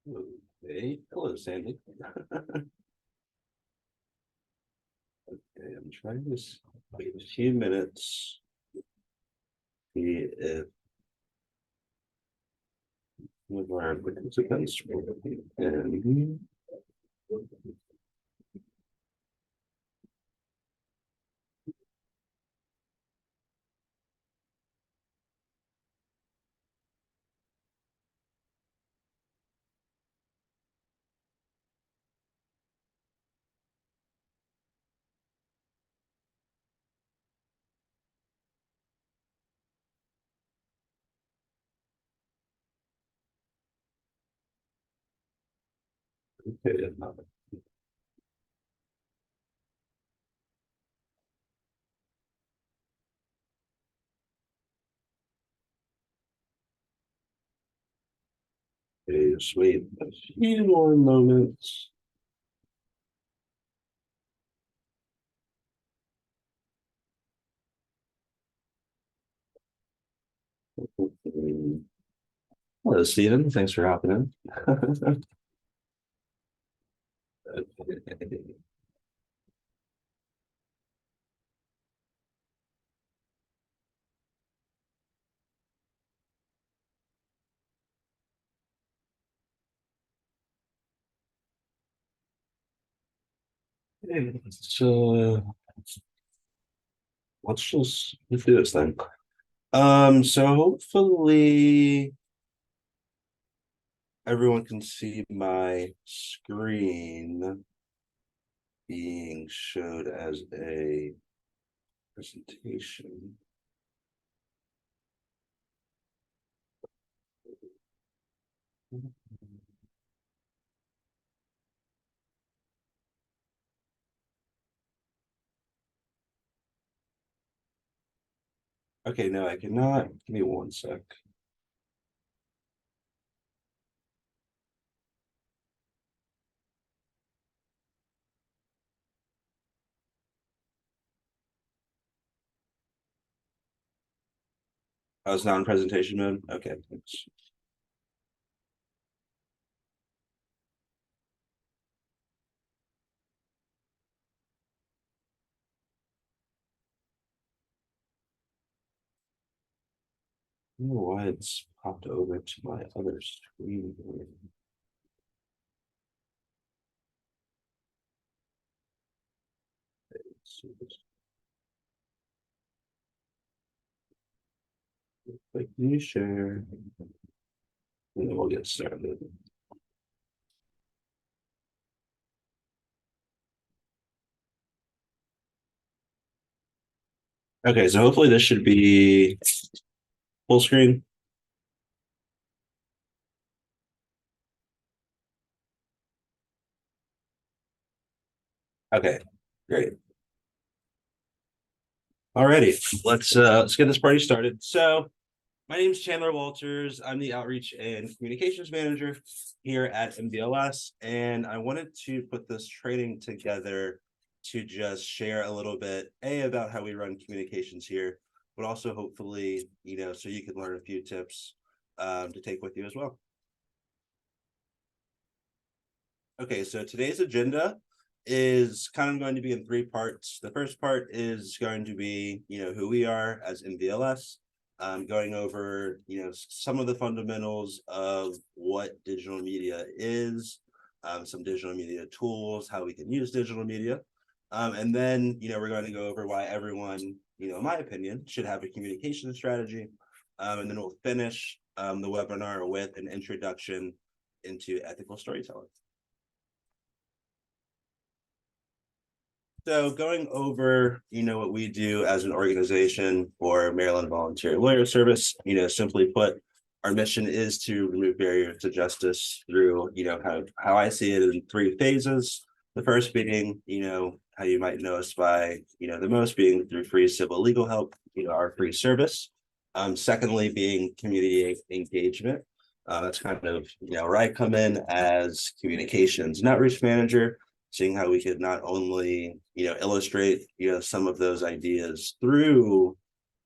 Okay. Hello, Sandy. Okay, I'm trying this. Wait a few minutes. See if one of our participants will be in. Okay, just wait a few more moments. Hello, Stephen. Thanks for hopping in. So let's do this then. So hopefully everyone can see my screen being showed as a presentation. Okay, no, I cannot. Give me one sec. I was not in presentation mode. Okay, thanks. I don't know why it's popped over to my other screen here. Like, can you share? And then we'll get started. Okay, so hopefully this should be full screen. Okay, great. Alrighty, let's get this party started. So my name is Chandler Walters. I'm the Outreach and Communications Manager here at MVLS, and I wanted to put this training together to just share a little bit, about how we run communications here, but also hopefully, so you can learn a few tips to take with you as well. Okay, so today's agenda is kind of going to be in three parts. The first part is going to be, who we are as MVLS, going over, some of the fundamentals of what digital media is, some digital media tools, how we can use digital media. And then, we're going to go over why everyone, in my opinion, should have a communication strategy. And then we'll finish the webinar with an introduction into ethical storytelling. So going over, what we do as an organization for Maryland Volunteer Lawyer Service, simply put, our mission is to remove barriers to justice through, how I see it in three phases. The first being, how you might know us by, the most being through free civil legal help, our free service. Secondly, being community engagement. That's kind of, where I come in as communications and outreach manager, seeing how we could not only illustrate some of those ideas through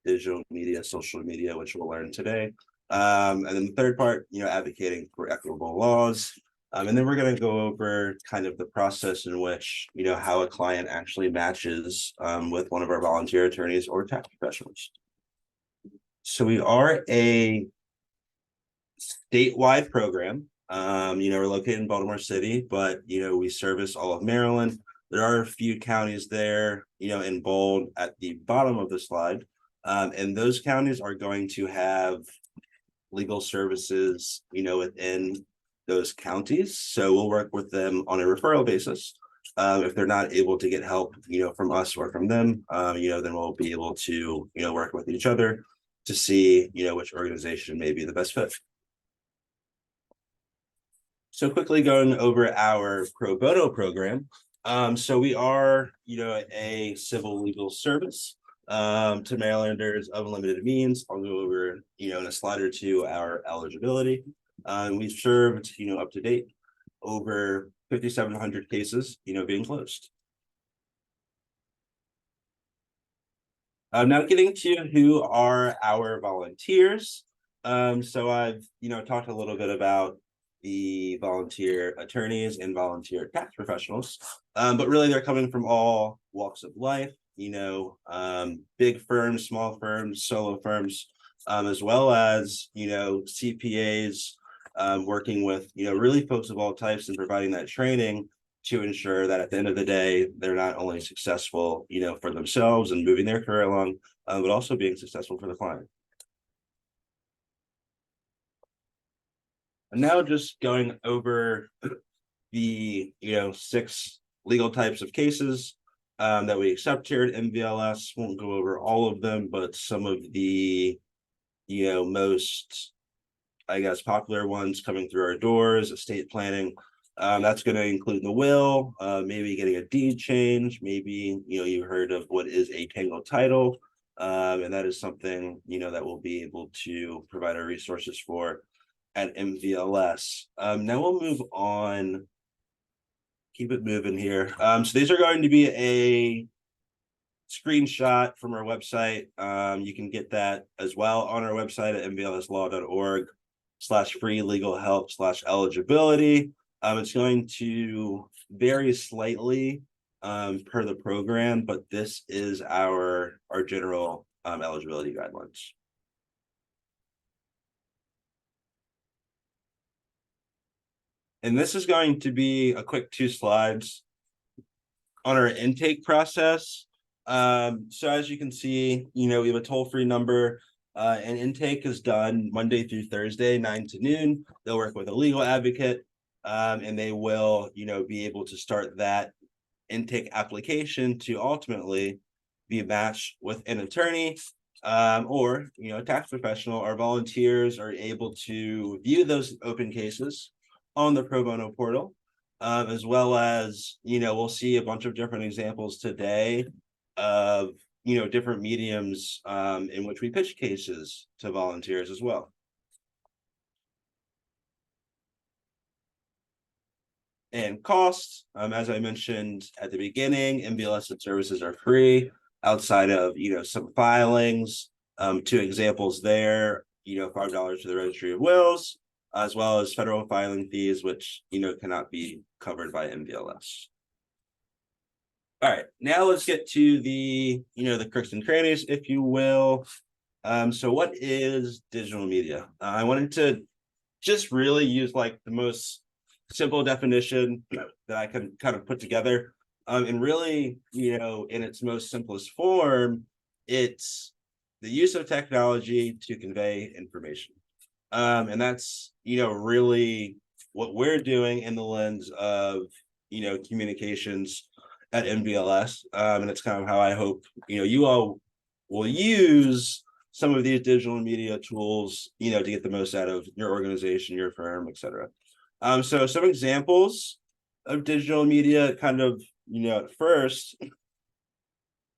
digital media, social media, which we'll learn today, and then the third part, advocating for equitable laws, And then we're going to go over kind of the process in which, how a client actually matches with one of our volunteer attorneys or tax professionals. So we are a statewide program. We're located in Baltimore City, but, we service all of Maryland. There are a few counties there, in bold at the bottom of the slide. And those counties are going to have legal services, within those counties. So we'll work with them on a referral basis. If they're not able to get help, from us or from them, then we'll be able to, work with each other to see, which organization may be the best fit. So quickly going over our pro bono program. So we are, a civil legal service to Marylanders of limited means. I'll go over, in a slide or two, our eligibility. We've served, up to date over 5,700 cases, being closed. Now getting to who are our volunteers. So I've, talked a little bit about the volunteer attorneys and volunteer tax professionals, but really they're coming from all walks of life, big firms, small firms, solo firms, as well as, CPAs, working with, really folks of all types and providing that training to ensure that at the end of the day, they're not only successful, for themselves and moving their career along, but also being successful for the client. And now just going over the, 6 legal types of cases that we accept here at MVLS. Won't go over all of them, but some of the, most, I guess, popular ones coming through our doors: estate planning. That's going to include the will, maybe getting a deed change, maybe, you've heard of what is a tangled title. And that is something, that we'll be able to provide our resources for at MVLS. Now we'll move on. Keep it moving here. So these are going to be a screenshot from our website. You can get that as well on our website at mvlslaw.org/free legal help/eligibility. It's going to vary slightly per the program, but this is our general eligibility guidelines. And this is going to be a quick 2 slides on our intake process. So as you can see, we have a toll-free number, and intake is done Monday through Thursday, 9 to noon. They'll work with a legal advocate, and they will, be able to start that intake application to ultimately be matched with an attorney, or, a tax professional. Our volunteers are able to view those open cases on the pro bono portal, as well as, we'll see a bunch of different examples today of, different mediums in which we pitch cases to volunteers as well. And costs, as I mentioned at the beginning, MVLS services are free outside of, some filings. 2 examples there, $5 to the Registry of Wills, as well as federal filing fees, which, cannot be covered by MVLS. All right, now let's get to the, the crooks and crannies, if you will. So what is digital media? I wanted to just really use like the most simple definition that I can kind of put together. And really, in its most simplest form, it's the use of technology to convey information. And that's, really what we're doing in the lens of, communications at MVLS. And it's kind of how I hope, you all will use some of these digital media tools, to get the most out of your organization, your firm, etc. So some examples of digital media, kind of, at first,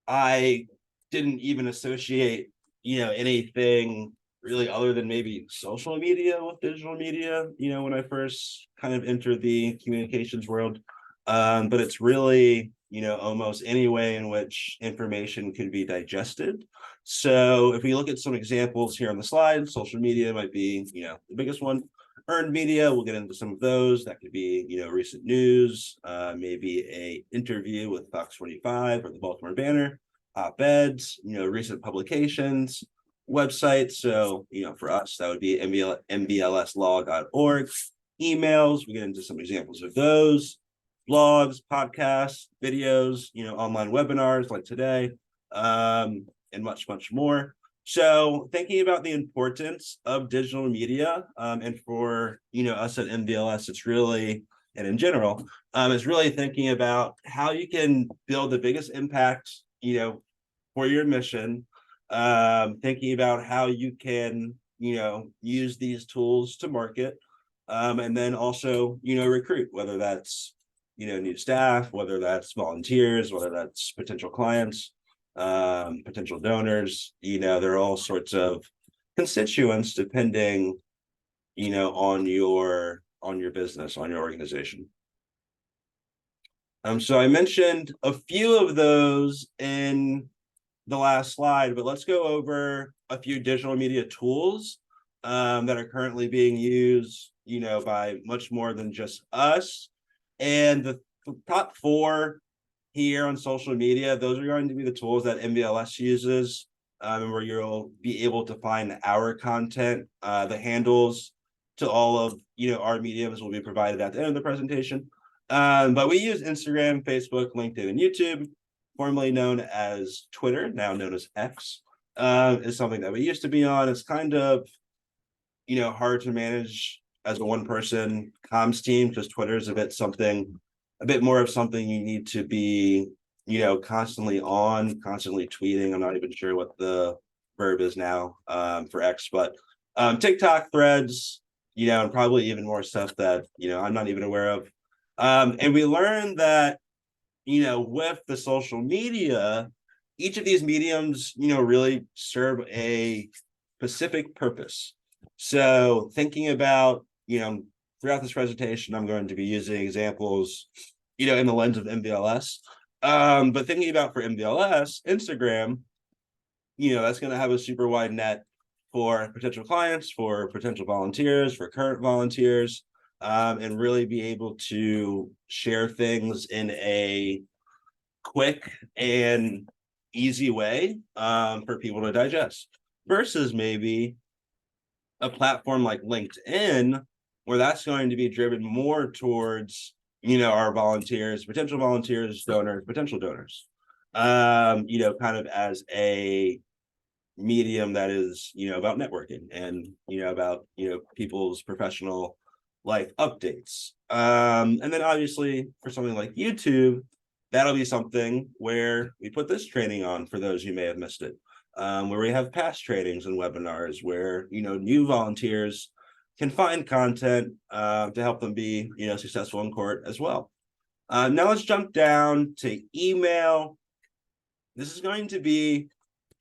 I didn't even associate, anything really other than maybe social media with digital media, when I first kind of entered the communications world. But it's really, almost any way in which information can be digested. So if we look at some examples here on the slide, social media might be, the biggest one. earned media, we'll get into some of those. That could be, recent news, maybe a interview with Fox 25 or the Baltimore Banner, op-eds, recent publications, websites. So, for us, that would be MVLSlaw.org. Emails, we get into some examples of those, blogs, podcasts, videos, online webinars like today, and much, much more. So thinking about the importance of digital media, and for us at MVLS, it's really, and in general, is really thinking about how you can build the biggest impact, for your mission, thinking about how you can, use these tools to market, and then also, recruit, whether that's, new staff, whether that's volunteers, whether that's potential clients, potential donors. There are all sorts of constituents depending, on your business, on your organization. So I mentioned a few of those in the last slide, but let's go over a few digital media tools that are currently being used, by much more than just us. And the top 4 here on social media, those are going to be the tools that MVLS uses, where you'll be able to find our content. The handles to all of our mediums will be provided at the end of the presentation. But we use Instagram, Facebook, LinkedIn, and YouTube, formerly known as Twitter, now known as X, is something that we used to be on. It's kind of hard to manage as a one-person comms team, because Twitter is a bit more of something you need to be, constantly on, constantly tweeting. I'm not even sure what the verb is now for X, but TikTok, Threads, and probably even more stuff that, I'm not even aware of. And we learned that, with the social media, each of these mediums, really serve a specific purpose. So thinking about, throughout this presentation, I'm going to be using examples, in the lens of MVLS. But thinking about for MVLS, Instagram, that's going to have a super wide net for potential clients, for potential volunteers, for current volunteers, and really be able to share things in a quick and easy way for people to digest, versus maybe a platform like LinkedIn, where that's going to be driven more towards, our volunteers, potential donors, potential donors, kind of as a medium that is, about networking and, about, people's professional life updates. And then obviously for something like YouTube, that'll be something where we put this training on for those who may have missed it, where we have past trainings and webinars where, new volunteers can find content to help them be, successful in court as well. Now let's jump down to email. This is going to be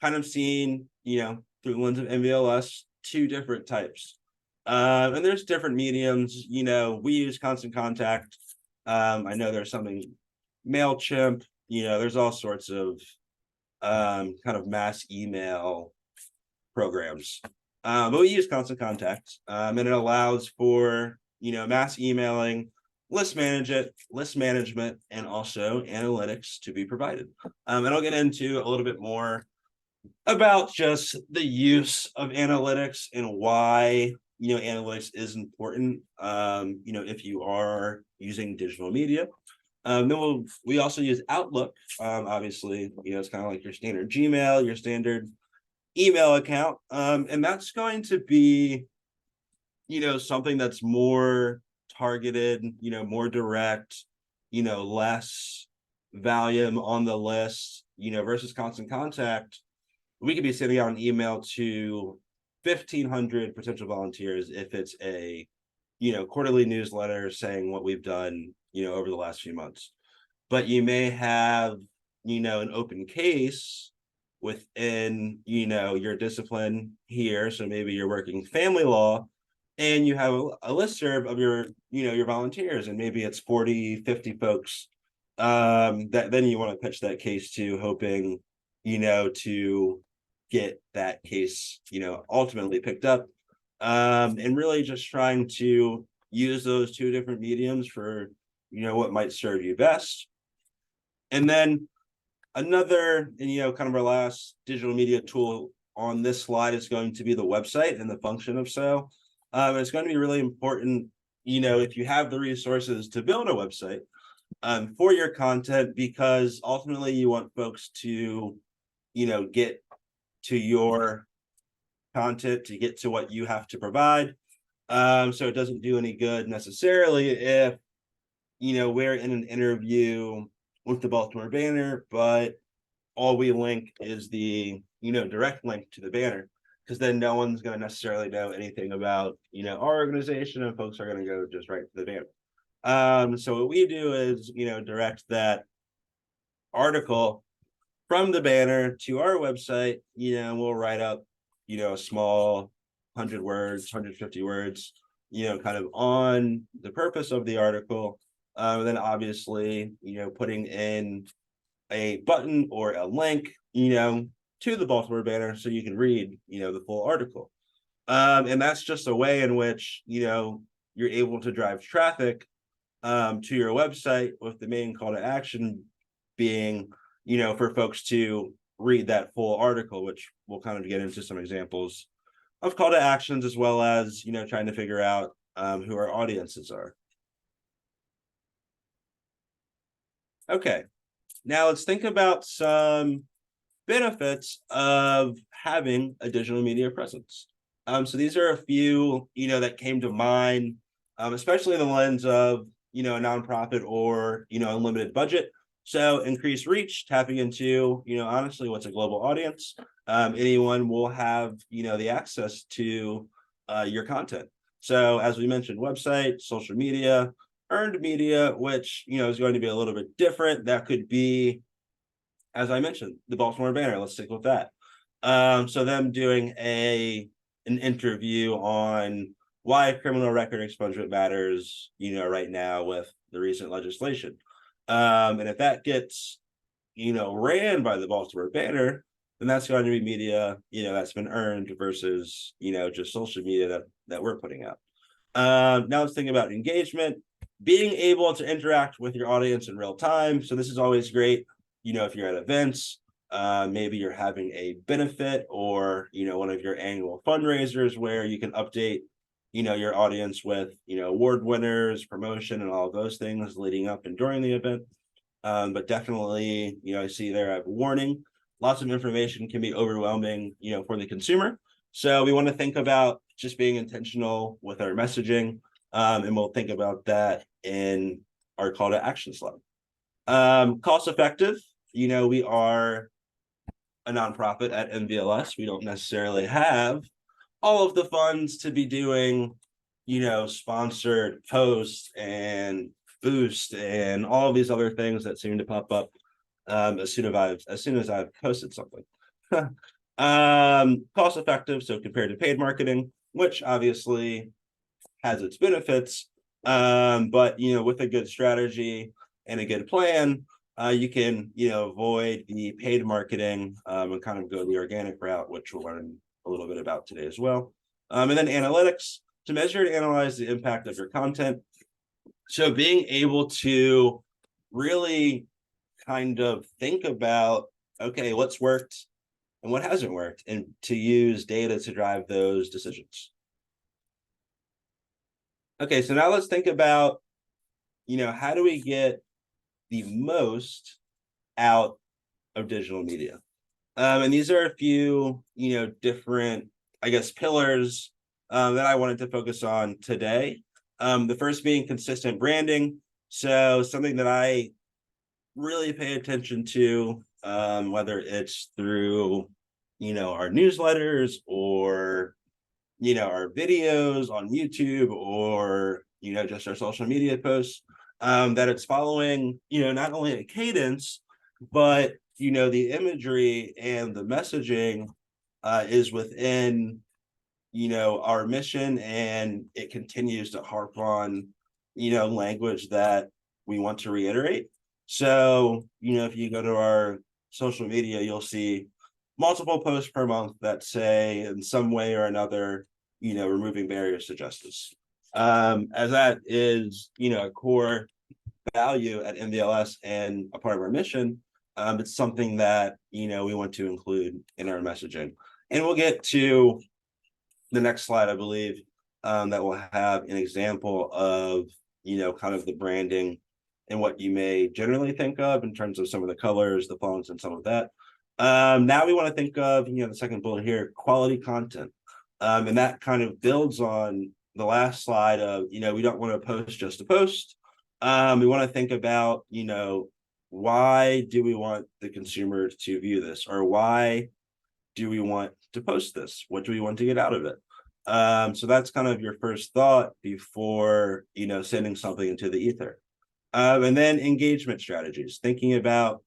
kind of seen, through the lens of MVLS, 2 different types. And there's different mediums. We use Constant Contact. I know there's something, MailChimp, there's all sorts of kind of mass email programs. But we use Constant Contact, and it allows for, mass emailing, list management, and also analytics to be provided. And I'll get into a little bit more about just the use of analytics and why, analytics is important, if you are using digital media. Then we also use Outlook. Obviously, it's kind of like your standard Gmail, your standard email account. And that's going to be, something that's more targeted, more direct, less volume on the list, versus Constant Contact. We could be sending out an email to 1,500 potential volunteers if it's a, quarterly newsletter saying what we've done, over the last few months. But you may have, an open case within, your discipline here. So maybe you're working family law and you have a listserv of your, your volunteers, and maybe it's 40, 50 folks that then you want to pitch that case to, hoping, to get that case, ultimately picked up and really just trying to use those two different mediums for, what might serve you best. And then another, and kind of our last digital media tool on this slide is going to be the website and the function of so. It's going to be really important, if you have the resources to build a website for your content, because ultimately you want folks to, get to your content, to get to what you have to provide. So it doesn't do any good necessarily if, we're in an interview with the Baltimore Banner, but all we link is the, direct link to the banner, because then no one's going to necessarily know anything about, our organization, and folks are going to go just right to the banner. So what we do is, direct that article from the banner to our website, we'll write up, a small 100 words, 150 words, kind of on the purpose of the article. Then obviously, putting in a button or a link, to the Baltimore Banner so you can read, the full article. And that's just a way in which, you're able to drive traffic to your website, with the main call to action being, for folks to read that full article, which we'll kind of get into some examples of call to actions, as well as, trying to figure out who our audiences are. Okay, now let's think about some benefits of having a digital media presence. So these are a few, that came to mind, especially in the lens of, a nonprofit or, unlimited budget. So increased reach, tapping into, honestly, what's a global audience. Anyone will have, the access to your content. So as we mentioned, website, social media, earned media, which, is going to be a little bit different. That could be, as I mentioned, the Baltimore Banner. Let's stick with that. So them doing an interview on why criminal record expungement matters, right now with the recent legislation. And if that gets, ran by the Baltimore Banner, then that's going to be media, that's been earned versus, just social media that we're putting out. Now let's think about engagement, being able to interact with your audience in real time. So this is always great, if you're at events, maybe you're having a benefit or, one of your annual fundraisers where you can update, your audience with, award winners, promotion, and all of those things leading up and during the event. But definitely, I see there I have a warning. Lots of information can be overwhelming, for the consumer. So we want to think about just being intentional with our messaging. And we'll think about that in our call to action slide. Cost effective. We are a nonprofit at MVLS. We don't necessarily have all of the funds to be doing, sponsored posts and boost and all of these other things that seem to pop up as soon as I've posted something. Cost effective, so compared to paid marketing, which obviously has its benefits, but with a good strategy and a good plan, you can avoid the paid marketing and kind of go the organic route, which we'll learn a little bit about today as well. And then analytics, to measure and analyze the impact of your content. So being able to really kind of think about, okay, what's worked and what hasn't worked, and to use data to drive those decisions. Okay, so now let's think about, how do we get the most out of digital media? And these are a few, different, I guess, pillars that I wanted to focus on today. The first being consistent branding. So something that I really pay attention to, whether it's through, our newsletters or, our videos on YouTube or, just our social media posts, that it's following, not only a cadence, but, the imagery and the messaging is within, our mission, and it continues to harp on, language that we want to reiterate. So, if you go to our social media, you'll see multiple posts per month that say in some way or another, removing barriers to justice. As that is, a core value at MVLS and a part of our mission. It's something that, we want to include in our messaging. And we'll get to the next slide, I believe, that will have an example of, kind of the branding and what you may generally think of in terms of some of the colors, the fonts, and some of that. Now we want to think of, the second bullet here, quality content. And that kind of builds on the last slide of, we don't want to post just to post. We want to think about, why do we want the consumer to view this, or why do we want to post this? What do we want to get out of it? So that's kind of your first thought before, sending something into the ether. And then engagement strategies, thinking about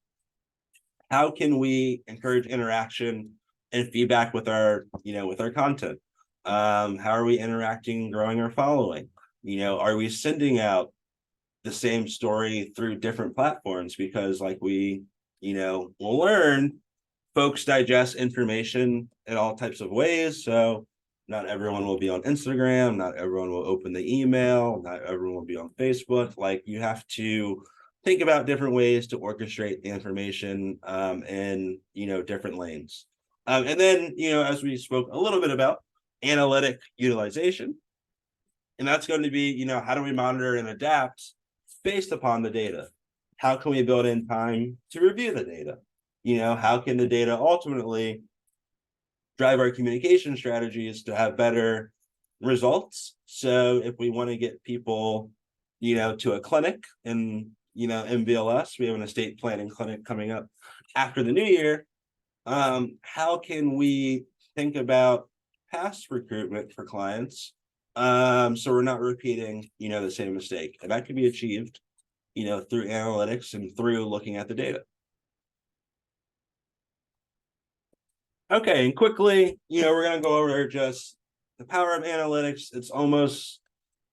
how can we encourage interaction and feedback with our, with our content? How are we interacting, growing our following? Are we sending out the same story through different platforms? Because like we'll learn, folks digest information in all types of ways. So not everyone will be on Instagram, not everyone will open the email, not everyone will be on Facebook. Like you have to think about different ways to orchestrate the information in different lanes. And then, as we spoke a little bit about, analytic utilization. And that's going to be, how do we monitor and adapt based upon the data? How can we build in time to review the data? How can the data ultimately drive our communication strategies to have better results? So if we want to get people, to a clinic in, MVLS, we have an estate planning clinic coming up after the new year. How can we think about past recruitment for clients, so we're not repeating, the same mistake? And that can be achieved, through analytics and through looking at the data. Okay, and quickly, we're going to go over just the power of analytics. It's almost,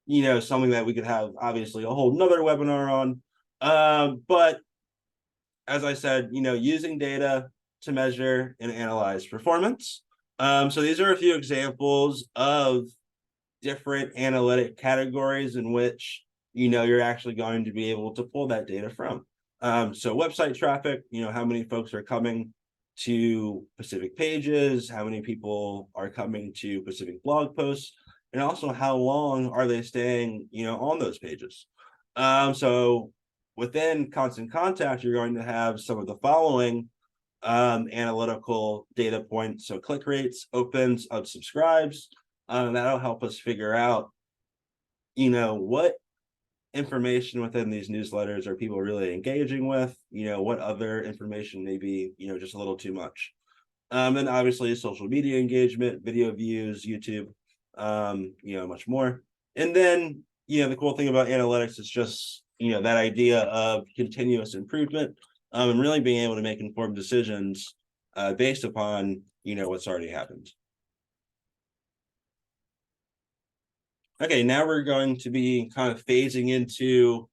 something that we could have obviously a whole nother webinar on. But as I said, using data to measure and analyze performance. So these are a few examples of different analytic categories in which, you're actually going to be able to pull that data from. So website traffic, how many folks are coming to specific pages, how many people are coming to specific blog posts, and also how long are they staying, on those pages. So within Constant Contact, you're going to have some of the following analytical data points. So click rates, opens, unsubscribes. That'll help us figure out, what information within these newsletters are people really engaging with, what other information may be, just a little too much. And obviously social media engagement, video views, YouTube, much more. And then, the cool thing about analytics is just, that idea of continuous improvement, and really being able to make informed decisions based upon, what's already happened. Okay, now we're going to be kind of phasing into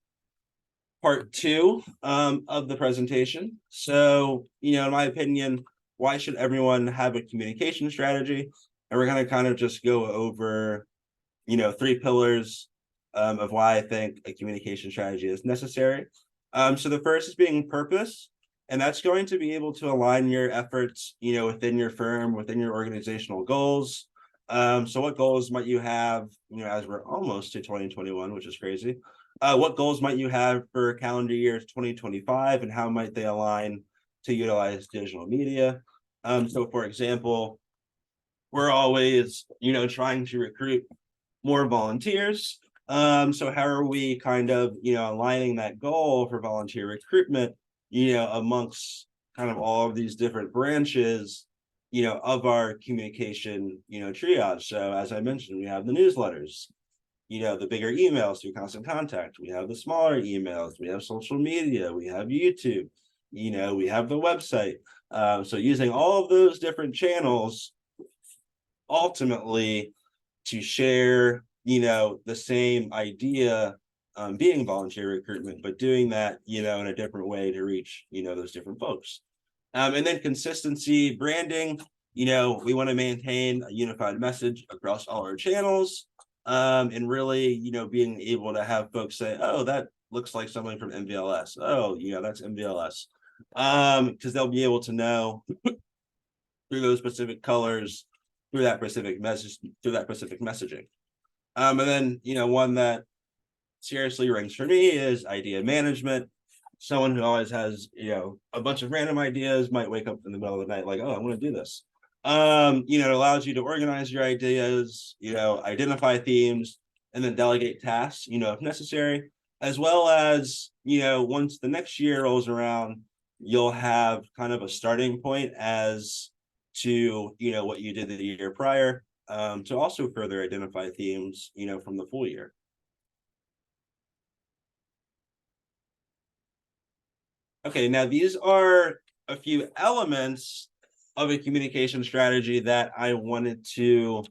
part two of the presentation. So, in my opinion, why should everyone have a communication strategy? And we're going to kind of just go over, 3 pillars of why I think a communication strategy is necessary. So the first is being purpose, and that's going to be able to align your efforts, within your firm, within your organizational goals. So what goals might you have, as we're almost to 2021, which is crazy. What goals might you have for calendar year 2025, and how might they align to utilize digital media? So for example, we're always, trying to recruit more volunteers. So how are we kind of, aligning that goal for volunteer recruitment, amongst kind of all of these different branches, of our communication, triage. So as I mentioned, we have the newsletters, the bigger emails through Constant Contact. We have the smaller emails. We have social media. We have YouTube. We have the website. So using all of those different channels, ultimately to share, the same idea, being volunteer recruitment, but doing that, in a different way to reach, those different folks. And then consistency, branding. we want to maintain a unified message across all our channels, and really, being able to have folks say, oh, that looks like something from MVLS. Oh, that's MVLS. Because they'll be able to know through those specific colors, through that specific message, through that specific messaging. And then, one that seriously rings for me is idea management. Someone who always has, a bunch of random ideas might wake up in the middle of the night like, oh, I want to do this. It allows you to organize your ideas, identify themes, and then delegate tasks, if necessary, as well as, once the next year rolls around, you'll have kind of a starting point as to, what you did the year prior, to also further identify themes, from the full year. Okay, now these are a few elements of a communication strategy that I wanted to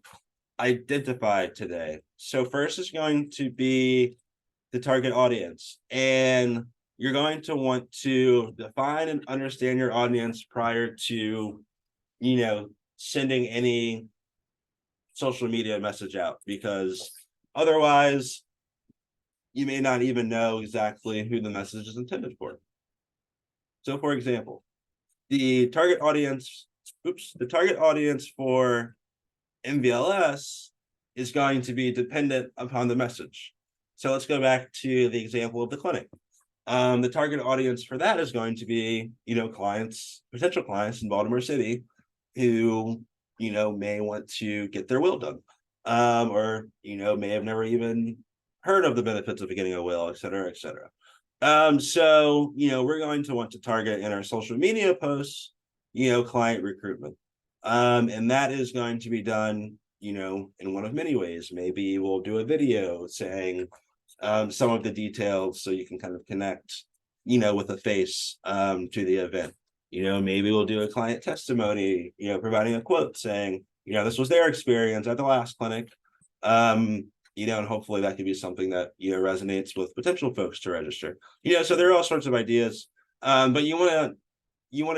identify today. So first is going to be the target audience. And you're going to want to define and understand your audience prior to, sending any social media message out, because otherwise you may not even know exactly who the message is intended for. So for example, the target audience for MVLS is going to be dependent upon the message. So let's go back to the example of the clinic. The target audience for that is going to be, potential clients in Baltimore City who, may want to get their will done, or, may have never even heard of the benefits of getting a will, et cetera, et cetera. So, we're going to want to target in our social media posts, client recruitment. And that is going to be done, in one of many ways. Maybe we'll do a video saying some of the details so you can kind of connect, with a face to the event. Maybe we'll do a client testimony, providing a quote saying, this was their experience at the last clinic. And hopefully that could be something that, resonates with potential folks to register. So there are all sorts of ideas. But you want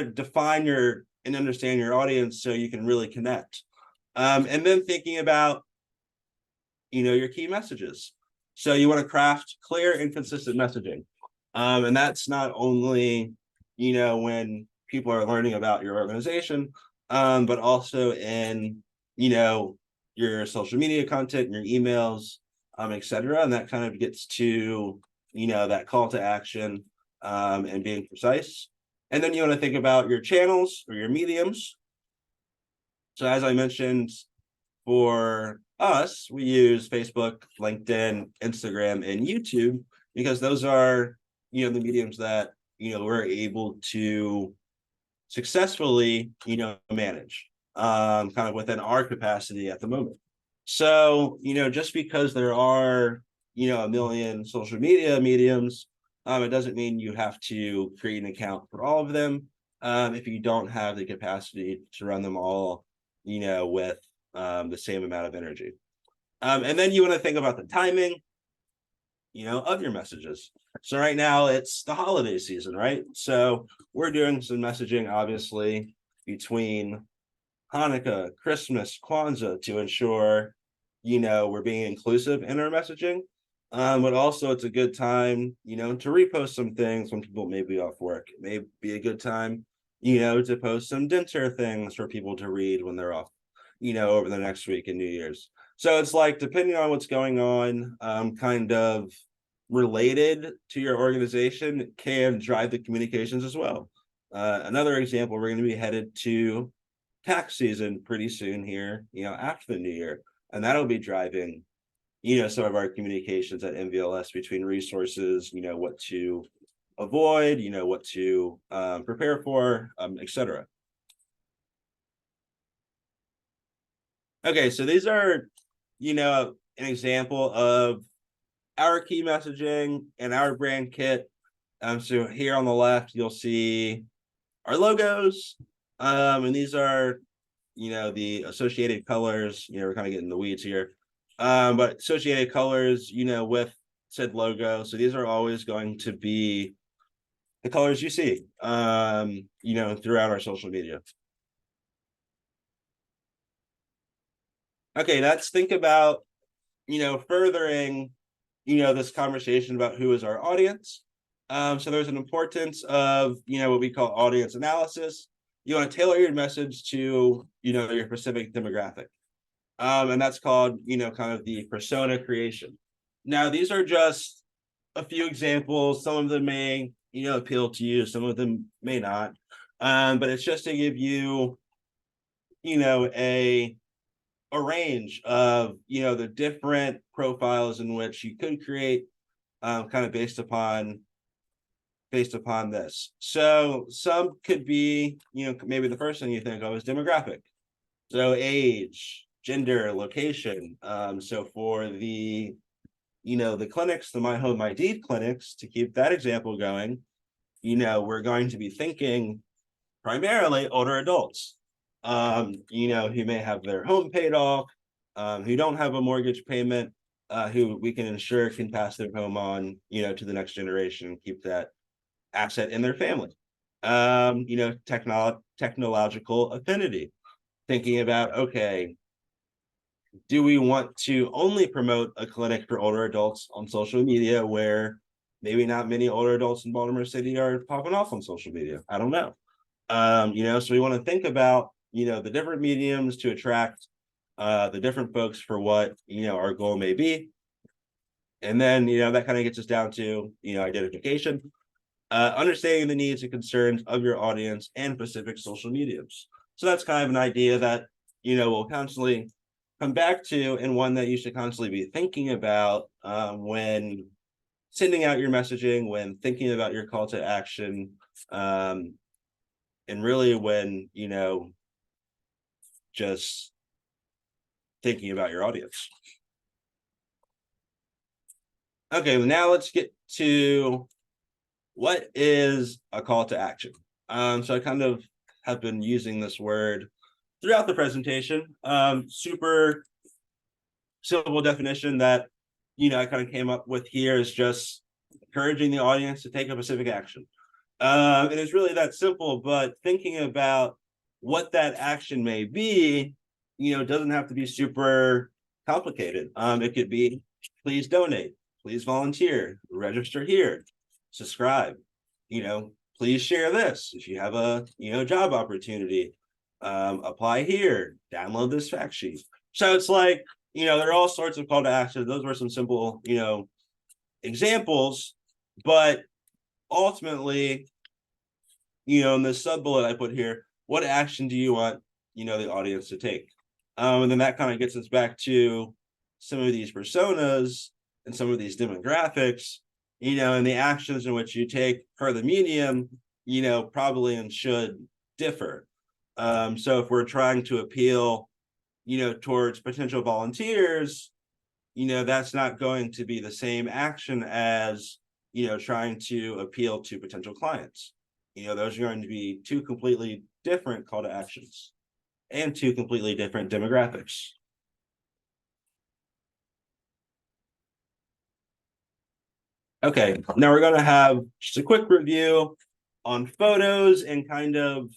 to define and understand your audience so you can really connect. And then thinking about, your key messages. So you want to craft clear and consistent messaging. And that's not only, when people are learning about your organization, but also in, your social media content, your emails, et cetera. And that kind of gets to, that call to action, and being precise. And then you want to think about your channels or your mediums. So as I mentioned, for us, we use Facebook, LinkedIn, Instagram, and YouTube, because those are, the mediums that, we're able to successfully, manage, kind of within our capacity at the moment. So, just because there are, a million social media mediums, it doesn't mean you have to create an account for all of them, if you don't have the capacity to run them all, with the same amount of energy. And then you want to think about the timing, of your messages. So right now it's the holiday season, right? So we're doing some messaging, obviously, between Hanukkah, Christmas, Kwanzaa, to ensure, we're being inclusive in our messaging. But also it's a good time, to repost some things when people may be off work. It may be a good time, to post some dinner things for people to read when they're off, over the next week and New Year's. So it's like, depending on what's going on, kind of related to your organization, can drive the communications as well. Another example, we're going to be headed to tax season pretty soon here, after the new year. And that'll be driving, some of our communications at MVLS between resources, what to avoid, what to prepare for, et cetera. Okay, so these are, an example of our key messaging and our brand kit. So here on the left, you'll see our logos. And these are, the associated colors. We're kind of getting the weeds here. But associated colors, with said logo. So these are always going to be the colors you see, throughout our social media. Okay, let's think about, furthering, this conversation about who is our audience. So there's an importance of, what we call audience analysis. You want to tailor your message to, your specific demographic. And that's called, kind of the persona creation. Now, these are just a few examples. Some of them may, appeal to you, some of them may not. But it's just to give you, a range of, the different profiles in which you could create, kind of based upon this. So some could be, maybe the first thing you think of is demographic. So age, gender, location. So for the, the clinics, the My Home My Deed clinics, to keep that example going, we're going to be thinking primarily older adults, who may have their home paid off, who don't have a mortgage payment, who we can ensure can pass their home on, to the next generation and keep that asset in their family. Technological affinity, thinking about, okay, do we want to only promote a clinic for older adults on social media where maybe not many older adults in Baltimore City are popping off on social media? I don't know. So we want to think about, the different mediums to attract the different folks for what, our goal may be. And then, that kind of gets us down to, identification, understanding the needs and concerns of your audience and specific social mediums. So that's kind of an idea that, we'll constantly come back to, and one that you should constantly be thinking about when sending out your messaging, when thinking about your call to action, and really when, just thinking about your audience. Okay, well, now let's get to what is a call to action. So I kind of have been using this word throughout the presentation. Super simple definition that, I kind of came up with here is just encouraging the audience to take a specific action. And it's really that simple, but thinking about what that action may be, doesn't have to be super complicated. It could be, please donate, please volunteer, register here, subscribe, please share this. If you have a, job opportunity, apply here, download this fact sheet. So it's like, there are all sorts of call to action. Those were some simple, examples, but ultimately, in the sub bullet I put here, what action do you want, the audience to take? And then that kind of gets us back to some of these personas and some of these demographics, and the actions in which you take per the medium, probably and should differ. So if we're trying to appeal, towards potential volunteers, that's not going to be the same action as, trying to appeal to potential clients. Those are going to be two completely different call to actions and two completely different demographics. Okay, now we're going to have just a quick review on photos and kind of,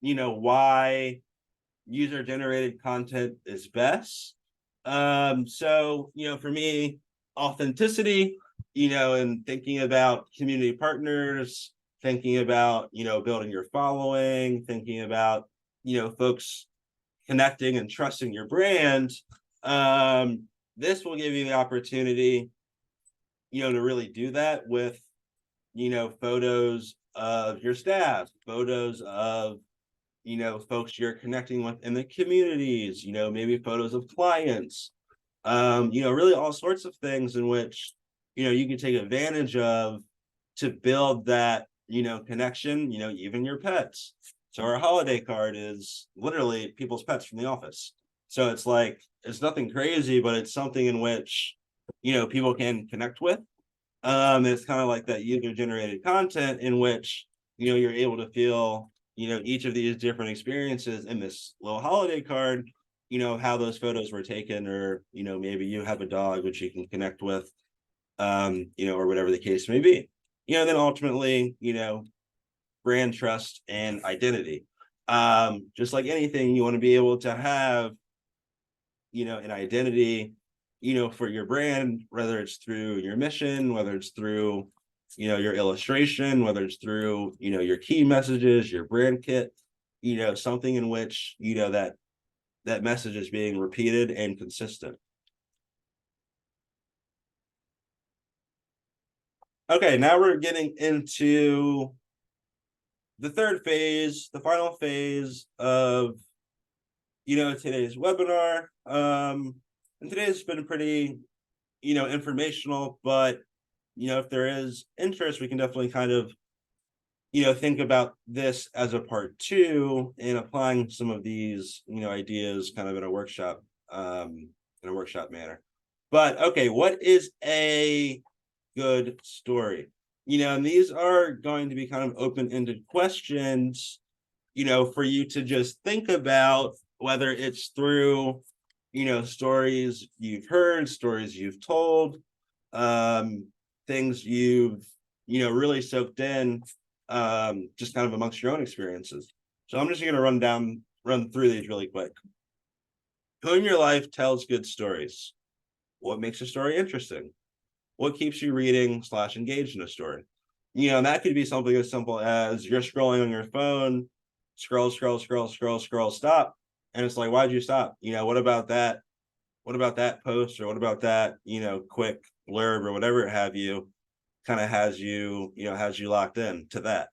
why user generated content is best. So, for me, authenticity, and thinking about community partners, thinking about, building your following, thinking about, folks connecting and trusting your brand. This will give you the opportunity, to really do that with, photos of your staff, photos of, folks you're connecting with in the communities, maybe photos of clients, really all sorts of things in which, you can take advantage of to build that, connection, even your pets. So our holiday card is literally people's pets from the office. So it's like, it's nothing crazy, but it's something in which, people can connect with. It's kind of like that user generated content in which, you're able to feel, each of these different experiences in this little holiday card, how those photos were taken, or, maybe you have a dog which you can connect with, or whatever the case may be. Then ultimately, brand trust and identity. Just like anything, you want to be able to have, an identity, for your brand, whether it's through your mission, whether it's through, your illustration, whether it's through, your key messages, your brand kit, something in which, that message is being repeated and consistent. Okay, now we're getting into the third phase, the final phase of, today's webinar. And today's been pretty, informational, but, if there is interest, we can definitely kind of, think about this as a part two and applying some of these, ideas kind of in a workshop manner. But okay, what is a good story? And these are going to be kind of open-ended questions, for you to just think about, whether it's through, stories you've heard, stories you've told, things you've, really soaked in, just kind of amongst your own experiences. So I'm just going to run through these really quick. Who in your life tells good stories? What makes a story interesting? What keeps you reading / engaged in a story? And that could be something as simple as you're scrolling on your phone, scroll, stop. And it's like, why'd you stop? What about that? What about that post, or what about that, quick blurb or whatever have you, kind of has you locked in to that.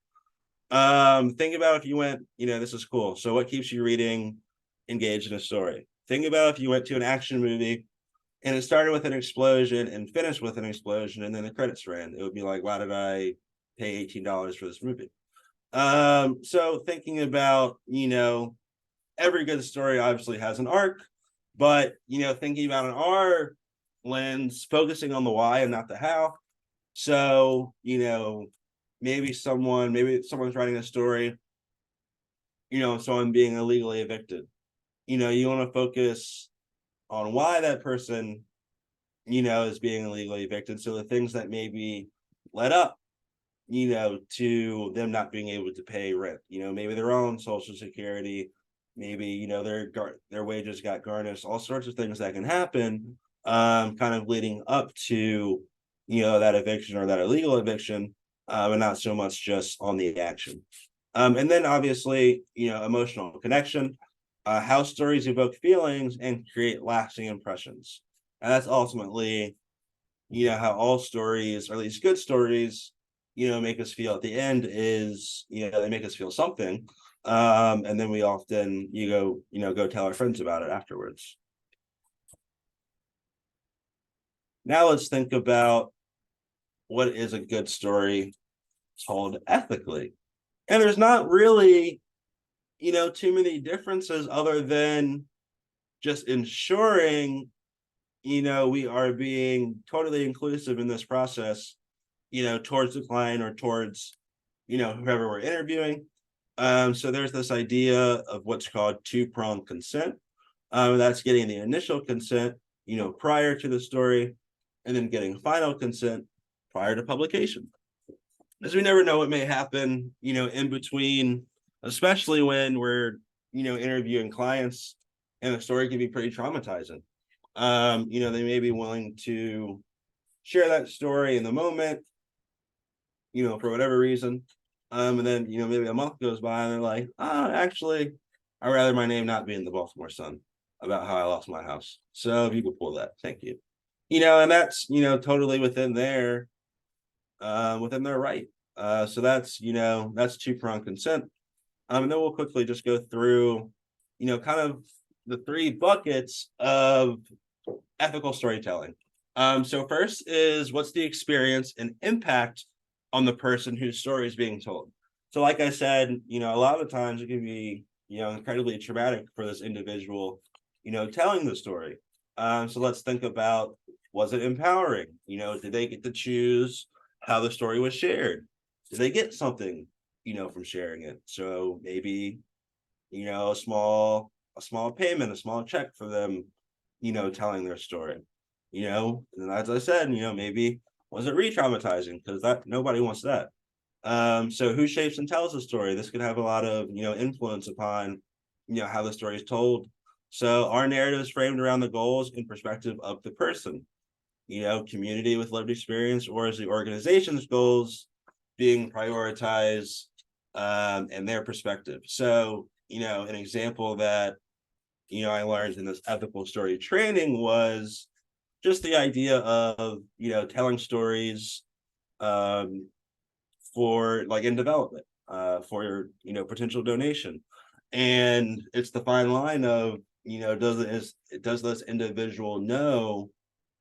Think about if you went, this is cool. So what keeps you reading, engaged in a story? Think about if you went to an action movie and it started with an explosion and finished with an explosion, and then the credits ran. It would be like, why did I pay $18 for this movie? So thinking about, every good story obviously has an arc, but, thinking about an R lens, focusing on the why and not the how. So, maybe someone's writing a story, someone being illegally evicted. You want to focus on why that person, is being illegally evicted. So the things that maybe led up, to them not being able to pay rent, maybe their own Social Security, maybe, their wages got garnished, all sorts of things that can happen, kind of leading up to, that eviction or that illegal eviction, and not so much just on the action. And then obviously, emotional connection, how stories evoke feelings and create lasting impressions. And that's ultimately, how all stories, or at least good stories, make us feel at the end is, they make us feel something. And then we often, go tell our friends about it afterwards. Now let's think about what is a good story told ethically. And there's not really, too many differences other than just ensuring, we are being totally inclusive in this process, towards the client or towards, whoever we're interviewing. So there's this idea of what's called two-pronged consent. That's getting the initial consent, prior to the story, and then getting final consent prior to publication. As we never know what may happen, in between, especially when we're, interviewing clients, and the story can be pretty traumatizing. They may be willing to share that story in the moment, for whatever reason. And then, maybe a month goes by and they're like, actually, I'd rather my name not be in the Baltimore Sun about how I lost my house. So if you could pull that, thank you. And that's, totally within their right. So that's, that's two-pronged consent. And then we'll quickly just go through, kind of the three buckets of ethical storytelling. So first is, what's the experience and impact on the person whose story is being told? So like I said, a lot of the times it can be, incredibly traumatic for this individual, telling the story. So let's think about, was it empowering? Did they get to choose how the story was shared? Did they get something, from sharing it? So maybe, a small payment, a small check for them, telling their story. And as I said, maybe was it re-traumatizing? Because that nobody wants that. So who shapes and tells the story? This could have a lot of, influence upon, how the story is told. So our narrative is framed around the goals and perspective of the person, community with lived experience, or is the organization's goals being prioritized and their perspective. So, an example that, I learned in this ethical story training was just the idea of, telling stories for like in development for, potential donation. And it's the fine line of, does this individual know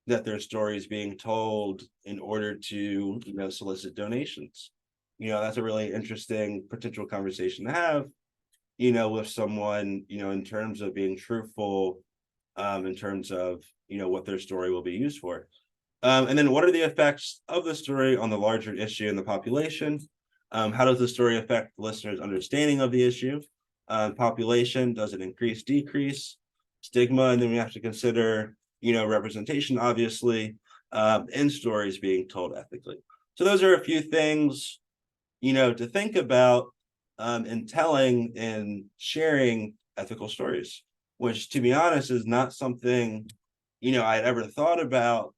that their story is being told in order to, solicit donations? That's a really interesting potential conversation to have, with someone, in terms of being truthful, in terms of, what their story will be used for. And then what are the effects of the story on the larger issue in the population? How does the story affect listeners' understanding of the issue? Population, does it increase, decrease? Stigma, and then we have to consider, representation, obviously, in stories being told ethically. So those are a few things, to think about in telling and sharing ethical stories, which, to be honest, is not something, I'd ever thought about,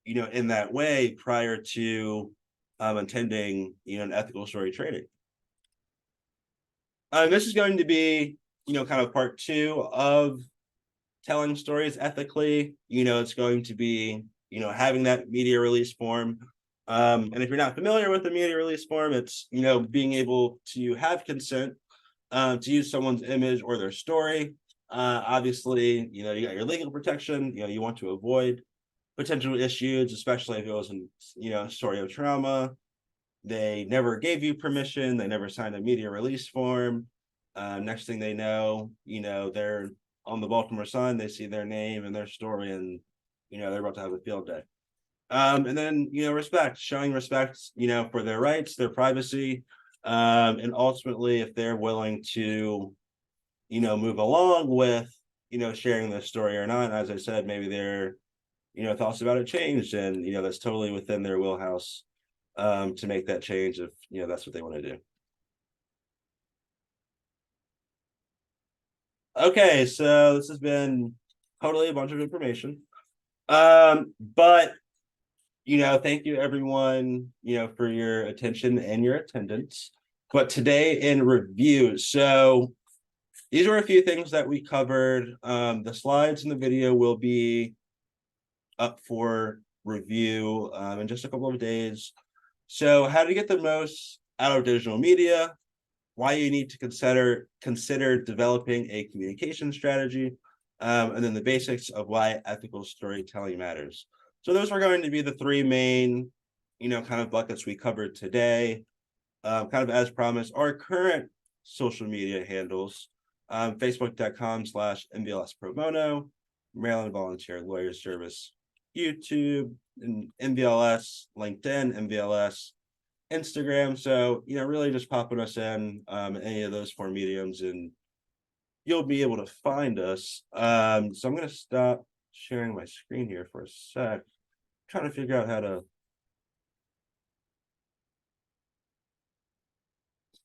in that way prior to attending, an ethical story training. This is going to be, kind of part 2 of telling stories ethically. It's going to be, having that media release form. And if you're not familiar with the media release form, it's, being able to have consent to use someone's image or their story. Obviously, you got your legal protection, you want to avoid potential issues, especially if it was a story of trauma. They never gave you permission. They never signed a media release form. Next thing they know, they're on the Baltimore Sun. They see their name and their story, and they're about to have a field day. And then showing respect, for their rights, their privacy, and ultimately, if they're willing to, move along with, sharing their story or not. As I said, maybe their, thoughts about it changed, and that's totally within their wheelhouse to make that change if that's what they want to do. Okay, so this has been totally a bunch of information. But thank you everyone, for your attention and your attendance. But today in review, so these were a few things that we covered. The slides in the video will be up for review in just a couple of days. So how to get the most out of digital media, why you need to consider developing a communication strategy, and then the basics of why ethical storytelling matters. So those are going to be the 3 main, kind of buckets we covered today. Kind of as promised, our current social media handles, facebook.com/MVLS Pro Bono, Maryland Volunteer Lawyer Service, YouTube, and MVLS, LinkedIn, MVLS, Instagram. So, really just popping us in any of those 4 mediums and you'll be able to find us. So I'm going to stop sharing my screen here for a sec. Trying to figure out how to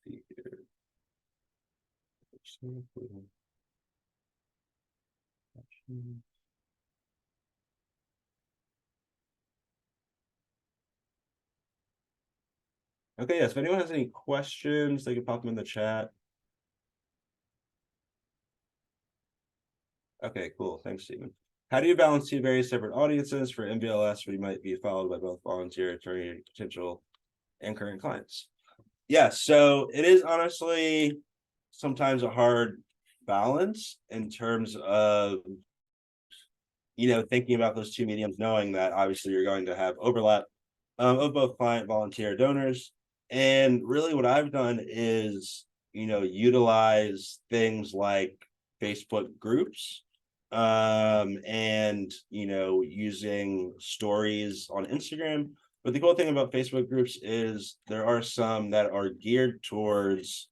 see here. Okay, yes, if anyone has any questions, they can pop them in the chat. Okay, cool. Thanks, Stephen. How do you balance 2 very separate audiences for MVLS where you might be followed by both volunteer, attorney, potential, and current clients? Yeah, so it is honestly sometimes a hard balance in terms of, thinking about those 2 mediums, knowing that obviously you're going to have overlap of both client, volunteer, donors. And really what I've done is, utilize things like Facebook groups, and, using stories on Instagram. But the cool thing about Facebook groups is there are some that are geared towards,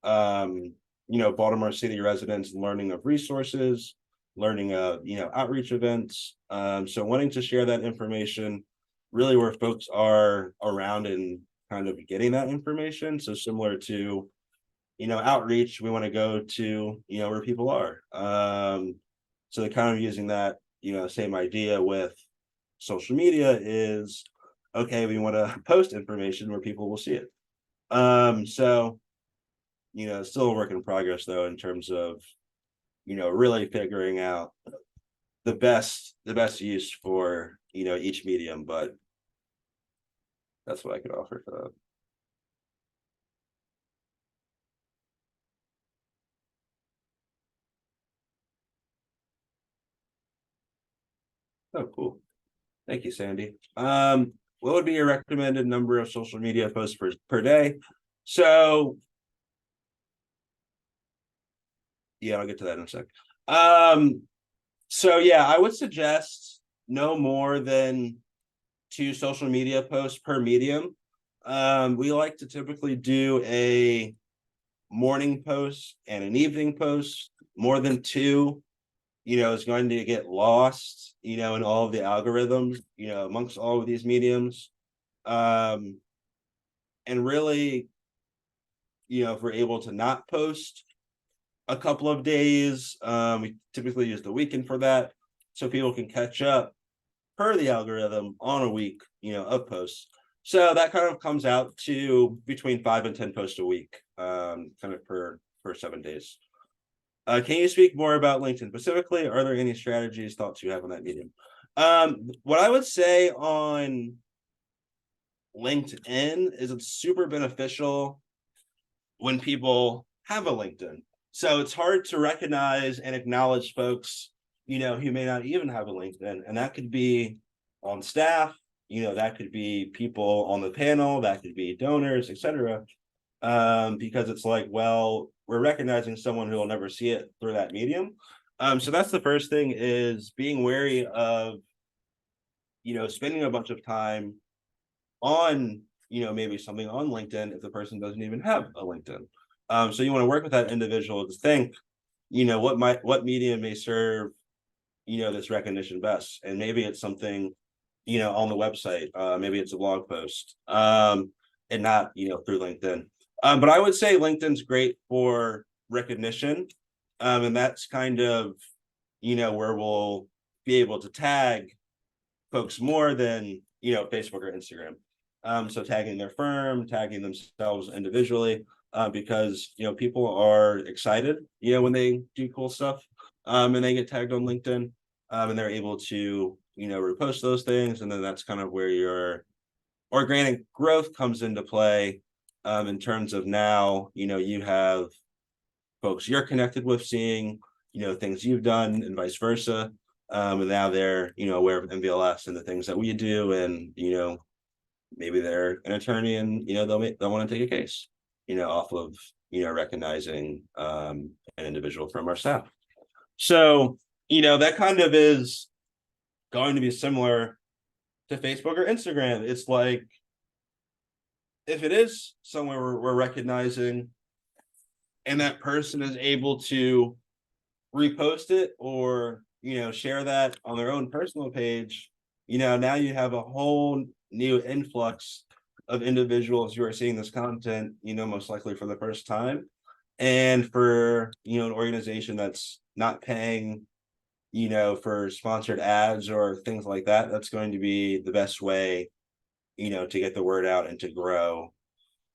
Baltimore City residents learning of resources, learning of, outreach events. So wanting to share that information really where folks are around and kind of getting that information. So similar to, outreach, we want to go to, where people are. So they're kind of using that, same idea with social media is, okay, we want to post information where people will see it. So, still a work in progress though, in terms of, really figuring out the best use for, each medium, but that's what I could offer for that. Oh, cool. Thank you, Sandy. What would be your recommended number of social media posts per day? So yeah, I'll get to that in a sec. So yeah, I would suggest no more than 2 social media posts per medium. We like to typically do a morning post and an evening post. More than two, is going to get lost, in all of the algorithms, amongst all of these mediums. Um, and really, if we're able to not post a couple of days, we typically use the weekend for that, so people can catch up per the algorithm on a week, of posts. So that kind of comes out to between 5 and 10 posts a week, kind of per 7 days. Can you speak more about LinkedIn specifically? Are there any strategies, thoughts you have on that medium? What I would say on LinkedIn is it's super beneficial when people have a LinkedIn. So it's hard to recognize and acknowledge folks, who may not even have a LinkedIn. And that could be on staff, that could be people on the panel, that could be donors, etc. Because it's like, well, we're recognizing someone who will never see it through that medium. So that's the first thing, is being wary of, spending a bunch of time on, maybe something on LinkedIn if the person doesn't even have a LinkedIn. So you want to work with that individual to think, what medium may serve, this recognition best. And maybe it's something, on the website, maybe it's a blog post, and not, through LinkedIn. But I would say LinkedIn's great for recognition. And that's kind of, where we'll be able to tag folks more than, Facebook or Instagram. So tagging their firm, tagging themselves individually, because, people are excited, when they do cool stuff, and they get tagged on LinkedIn, and they're able to, repost those things. And then that's kind of where your organic growth comes into play, in terms of now, you have folks you're connected with seeing, things you've done and vice versa. And now they're, aware of MVLS and the things that we do. And, maybe they're an attorney and, they'll want to take a case, off of, recognizing, an individual from our staff. So, that kind of is going to be similar to Facebook or Instagram. It's like, if it is somewhere we're recognizing and that person is able to repost it or, share that on their own personal page, now you have a whole new influx of individuals who are seeing this content, most likely for the first time. And for, an organization that's not paying, for sponsored ads or things like that, that's going to be the best way, to get the word out and to grow,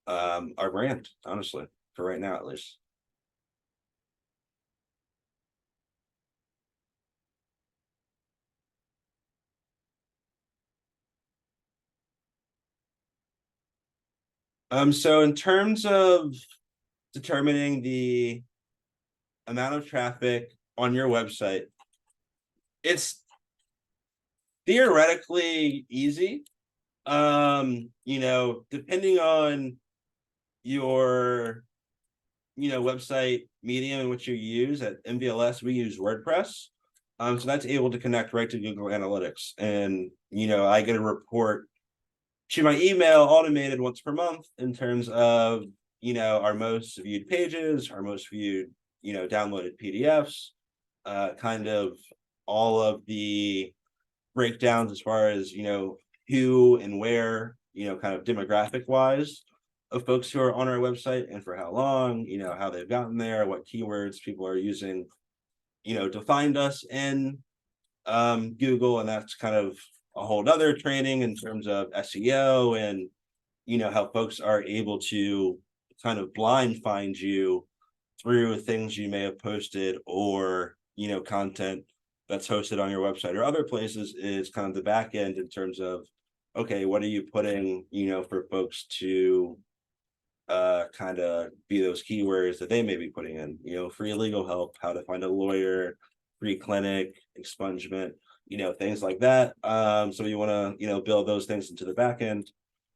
our brand, honestly, for right now, at least. So in terms of determining the amount of traffic on your website, it's theoretically easy. Depending on your, website medium in which you use. At MVLS, we use WordPress. So that's able to connect right to Google Analytics. And, I get a report to my email automated once per month in terms of, our most viewed pages, our most viewed, downloaded PDFs, kind of all of the breakdowns as far as, who and where, kind of demographic wise. of folks who are on our website and for how long, how they've gotten there, what keywords people are using, to find us in Google. And that's kind of a whole other training in terms of SEO and, how folks are able to kind of blind find you through things you may have posted or, content that's hosted on your website or other places is kind of the back end in terms of, okay, what are you putting, for folks to kind of be those keywords that they may be putting in, free legal help, how to find a lawyer, free clinic, expungement, things like that. So you want to, build those things into the back end.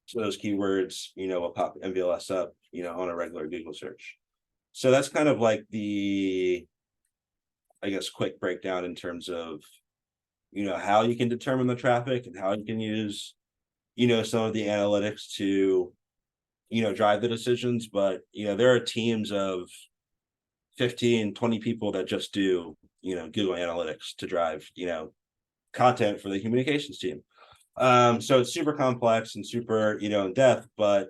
So those keywords, will pop MVLS up, on a regular Google search. So that's kind of like the, I guess, quick breakdown in terms of, how you can determine the traffic and how you can use, some of the analytics to, drive the decisions. But, there are teams of 15, 20 people that just do, Google Analytics to drive, content for the communications team. So it's super complex and super, in depth, but,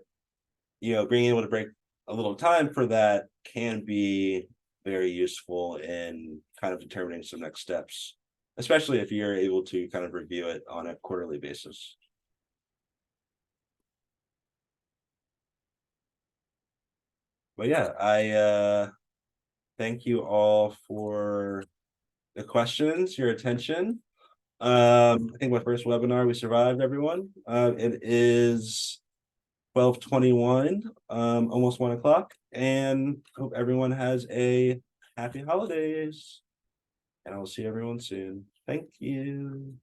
being able to break a little time for that can be very useful in kind of determining some next steps, especially if you're able to kind of review it on a quarterly basis. But yeah, I thank you all for the questions, your attention. I think my first webinar, we survived, everyone. It is 12:21, almost 1 o'clock, and hope everyone has a happy holidays. And I'll see everyone soon. Thank you.